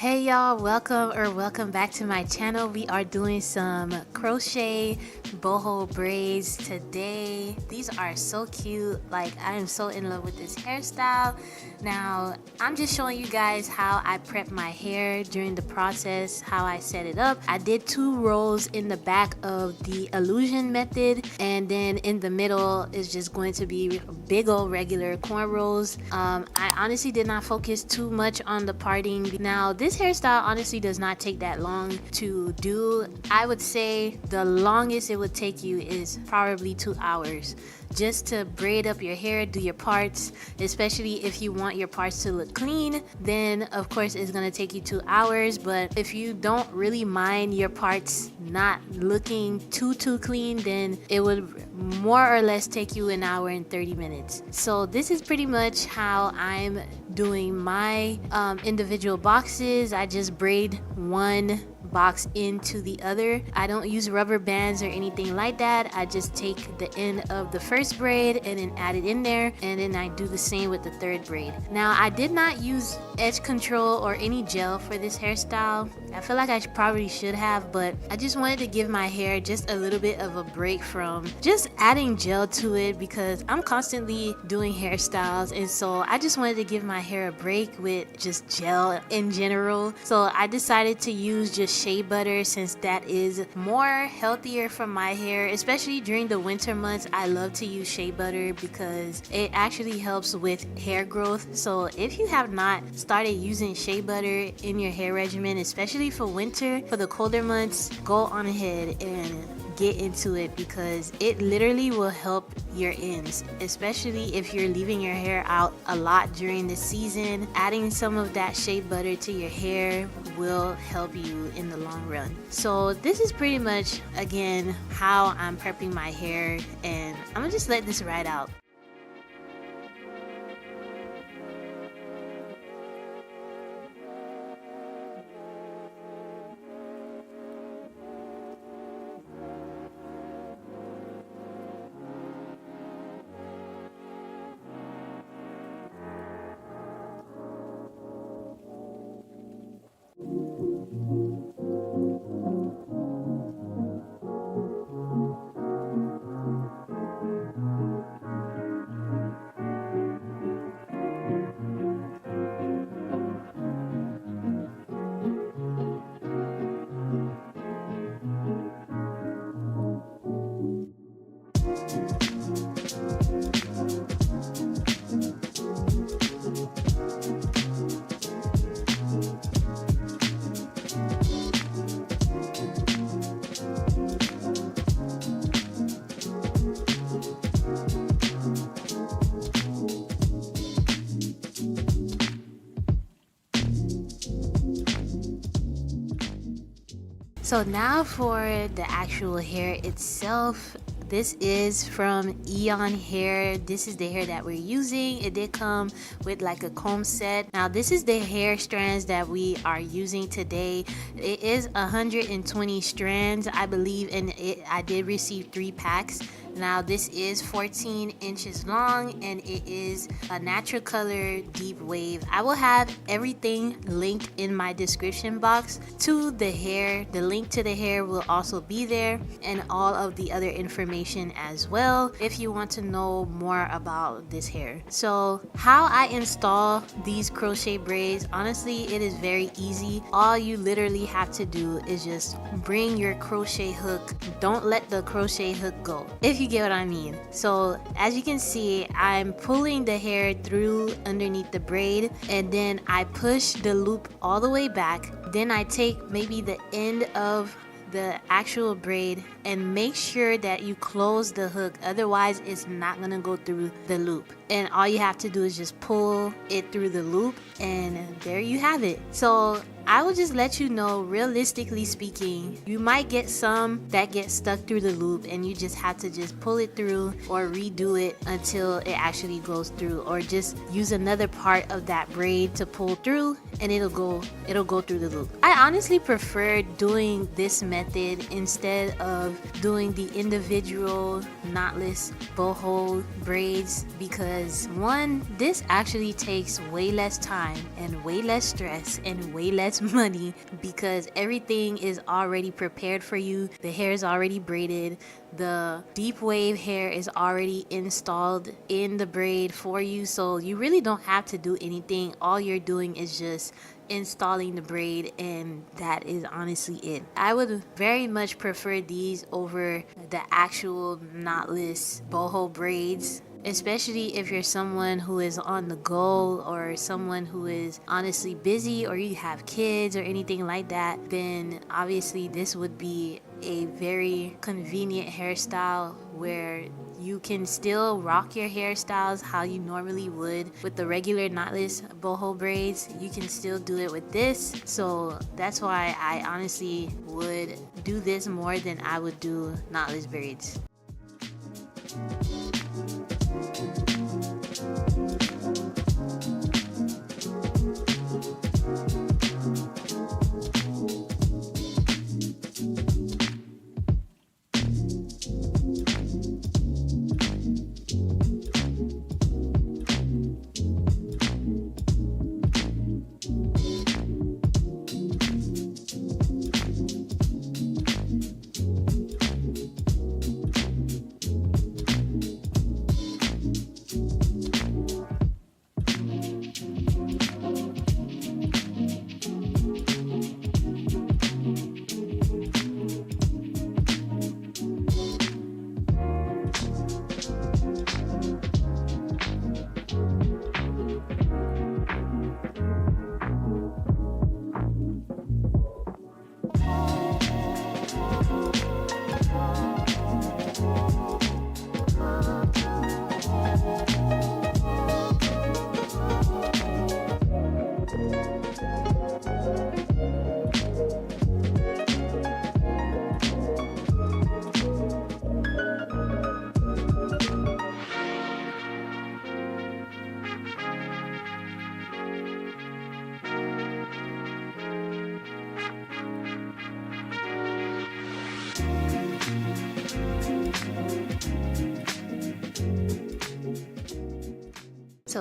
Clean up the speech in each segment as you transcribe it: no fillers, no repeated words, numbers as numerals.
Hey y'all, welcome back to my channel. We are doing some crochet boho braids today. These are so cute. Like, I am so in love with this hairstyle. Now I'm just showing you guys how I prep my hair during the process, how I set it up. I did 2 rows in the back of the illusion method, and then in the middle is just going to be big old regular cornrows. I honestly did not focus too much on the parting. Now this hairstyle honestly does not take that long to do. I would say the longest it would take you is probably 2 hours just to braid up your hair, do your parts. Especially if you want your parts to look clean, then of course it's gonna take you 2 hours. But if you don't really mind your parts not looking too clean, then it would more or less take you 1 hour and 30 minutes. So this is pretty much how I'm doing my individual boxes. I just braid one box into the other. I don't use rubber bands or anything like that. I just take the end of the first braid and then add it in there, and then I do the same with the third braid. Now I did not use edge control or any gel for this hairstyle. I feel like I probably should have, but I just wanted to give my hair just a little bit of a break from just adding gel to it, because I'm constantly doing hairstyles, and so I just wanted to give my hair a break with just gel in general. So I decided to use just shea butter, since that is more healthier for my hair, especially during the winter months. I love to use shea butter because it actually helps with hair growth. So if you have not started using shea butter in your hair regimen, especially for winter, for the colder months, go on ahead and get into it, because it literally will help your ends, especially if you're leaving your hair out a lot during the season. Adding some of that shea butter to your hair will help you in the long run. So this is pretty much again how I'm prepping my hair, and I'm gonna just let this ride out. So now for the actual hair itself. This is from Eayon hair. This is the hair that we're using. It did come with like a comb set. Now this is the hair strands that we are using today. It is 120 strands, I believe, and I did receive 3 packs. Now this is 14 inches long, and it is a natural color deep wave. I will have everything linked in my description box to the hair. The link to the hair will also be there, and all of the other information as well, if you want to know more about this hair. So how I install these crochet braids, honestly, it is very easy. All you literally have to do is just bring your crochet hook. Don't let the crochet hook go, if you get what I mean. So as you can see, I'm pulling the hair through underneath the braid, and then I push the loop all the way back. Then I take maybe the end of the actual braid and make sure that you close the hook, otherwise it's not gonna go through the loop. And all you have to do is just pull it through the loop, and there you have it. So I will just let you know, realistically speaking, you might get some that get stuck through the loop, and you just have to just pull it through or redo it until it actually goes through, or just use another part of that braid to pull through, and it'll go through the loop. I honestly prefer doing this method instead of doing the individual knotless boho braids, because one, this actually takes way less time and way less stress and way less much money because everything is already prepared for you. The hair is already braided. The deep wave hair is already installed in the braid for you, so you really don't have to do anything. All you're doing is just installing the braid, and that is honestly it. I would very much prefer these over the actual knotless boho braids, especially if you're someone who is on the go or someone who is honestly busy or you have kids or anything like that. Then obviously this would be a very convenient hairstyle where you can still rock your hairstyles how you normally would with the regular knotless boho braids. You can still do it with this, so that's why I honestly would do this more than I would do knotless braids.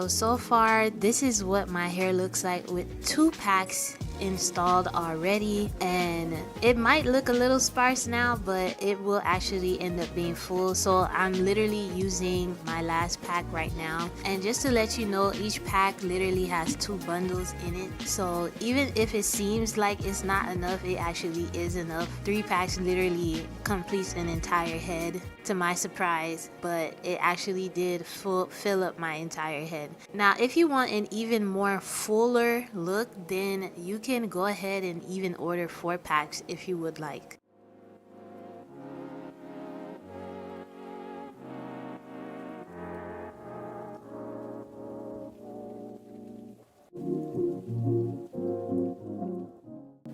So far this is what my hair looks like with 2 packs installed already, and it might look a little sparse now, but it will actually end up being full. So I'm literally using my last pack right now, and just to let you know, each pack literally has 2 bundles in it, so even if it seems like it's not enough, it actually is enough. 3 packs literally completes an entire head, to my surprise, but it actually did fill up my entire head. Now if you want an even more fuller look, then you can go ahead and even order 4 packs if you would like.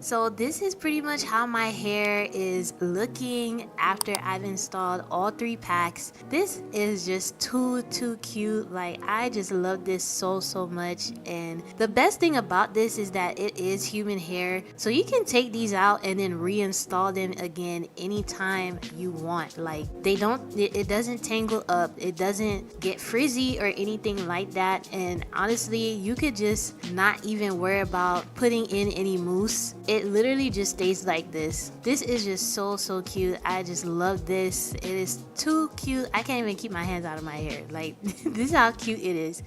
So this is pretty much how my hair is looking after I've installed all 3 packs. This is just too cute. Like, I just love this so much, and the best thing about this is that it is human hair, so you can take these out and then reinstall them again anytime you want. Like, it doesn't tangle up, it doesn't get frizzy or anything like that, and honestly you could just not even worry about putting in any mousse. It literally just stays like this. This is just so cute. I just love this. It is too cute. I can't even keep my hands out of my hair. Like, this is how cute it is.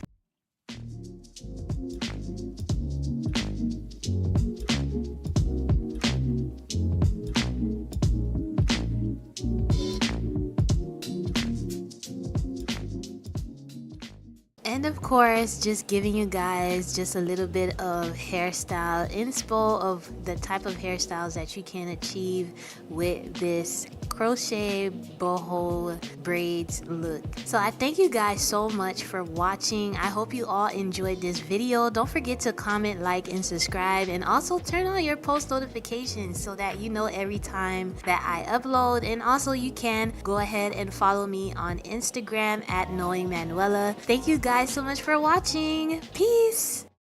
And of course, just giving you guys just a little bit of hairstyle inspo of the type of hairstyles that you can achieve with this crochet boho braids look. So I thank you guys so much for watching. I hope you all enjoyed this video. Don't forget to comment, like, and subscribe, and also turn on your post notifications so that you know every time that I upload. And also you can go ahead and follow me on Instagram at knowingmanuela. Thank you guys so much for watching. Peace.